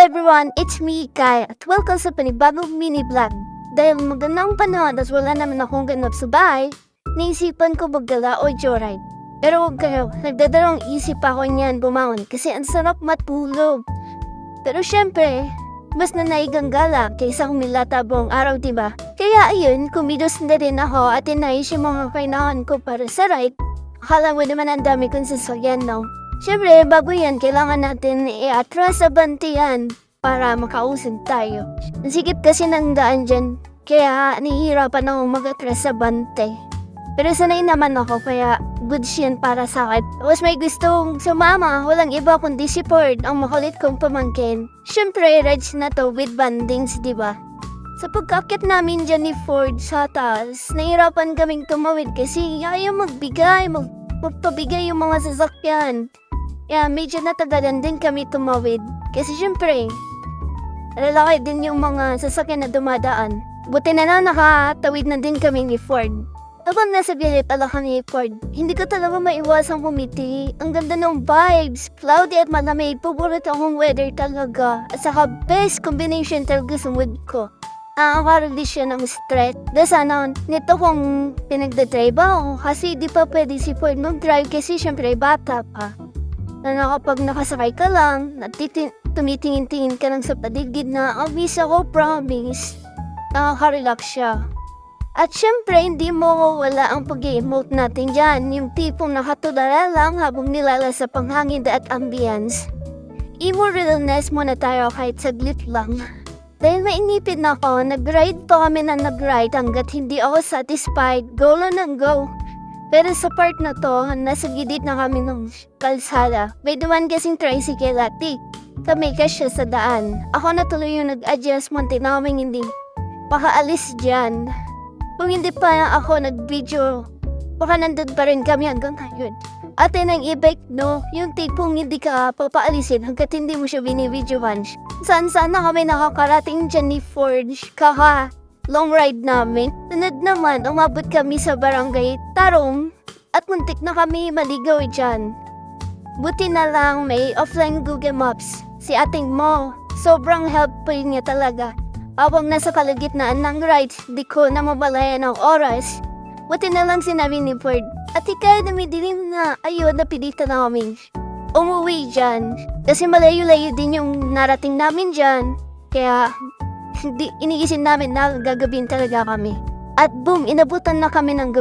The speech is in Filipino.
everyone, it's me, Kai, at welcome sa panibagong mini vlog. Dahil magandang panahon at wala naman akong ganap sa bahay, naisipan ko magdala o joyride. Pero huwag kayo, nagdadalawang isip ako niyan bumangon kasi ang sarap matulog. Pero syempre, mas nanaigang gala kaysa humilata buong araw, diba? Kaya ayun, kumilos na rin ako at inayos yung mga kainahan ko para sa ride. Akala mo naman ang dami kong sasakyan, no? Siyempre, bago yan, kailangan natin i-atras sa bantiyan para makausad tayo. Ang sikip kasi ng daan dyan, kaya nahihirapan akong mag-atras sa bante. Pero sanay naman ako, kaya goods yan para sa akin. Tapos may gustong sumama, walang iba kundi si Ford, ang makulit kong pamangkin. Siyempre, rides na to with bandings, diba? Sa pagkakit namin dyan ni Ford sa taas, nahihirapan kaming tumawid kasi ayaw magpabigay yung mga sasakyan. Yeah, medyo natagalan din kami tumawid. Kasi syempre, lalaki din yung mga sasakyan na dumadaan. Buti na lang nakatawid na din kami ni Ford. Habang nasa biyahe pala kami ni Ford, hindi ko talaga maiwasang pumiti. Ang ganda ng vibes, cloudy at malamig, paborito akong weather talaga. At saka best combination talaga sa mood ko. Nakaka-release siya ng stress. Dahil sana nito kung pinagdadrive ako kasi di pa pwede si Ford mag-drive kasi syempre bata pa. Na kapag nakasakay ka lang, tumitingin-tingin ka lang sa paligid na, miss ako, promise. Nakaka-relax siya. At syempre, hindi mo wala ang pag-emote natin dyan. Yung tipong nakatulala lang habang nilalasap ang hangin at ambience. Imo-realness muna tayo kahit saglit lang. Dahil mainipid na ako, nag-ride pa kami na nag-ride hanggat hindi ako satisfied. Go lang ng go. Pero sa part na to, nasa gilid na kami ng kalsada. May duman kasing tricycle at kami kasya sa daan. Ako na tuloy yung nag-adjust, munti na kaming hindi makaalis dyan. Kung hindi pa ako nag-video, baka nandun pa rin kami hanggang ngayon. At ang e-bike, no, yung tipong hindi ka papaalisin hanggat hindi mo siya binibidyohan. Saan-saan na kami nakakarating dyan ni Ford, long ride namin. Sunod naman, umabot kami sa barangay Tarong at muntik na kami maligaw dyan. Buti na lang may offline Google Maps. Si ating Mo, sobrang helpful niya talaga. Habang nasa kalagitnaan ng ride, di ko na mabalayan ng oras. Buti na lang sinabi ni Ford, at ikaw namidilim na, ayun, napilitan na kami umuwi dyan. Kasi malayo-layo din yung narating namin dyan. Kaya iniisip namin na gagabin talaga kami. At boom, inabutan na kami ng gabi.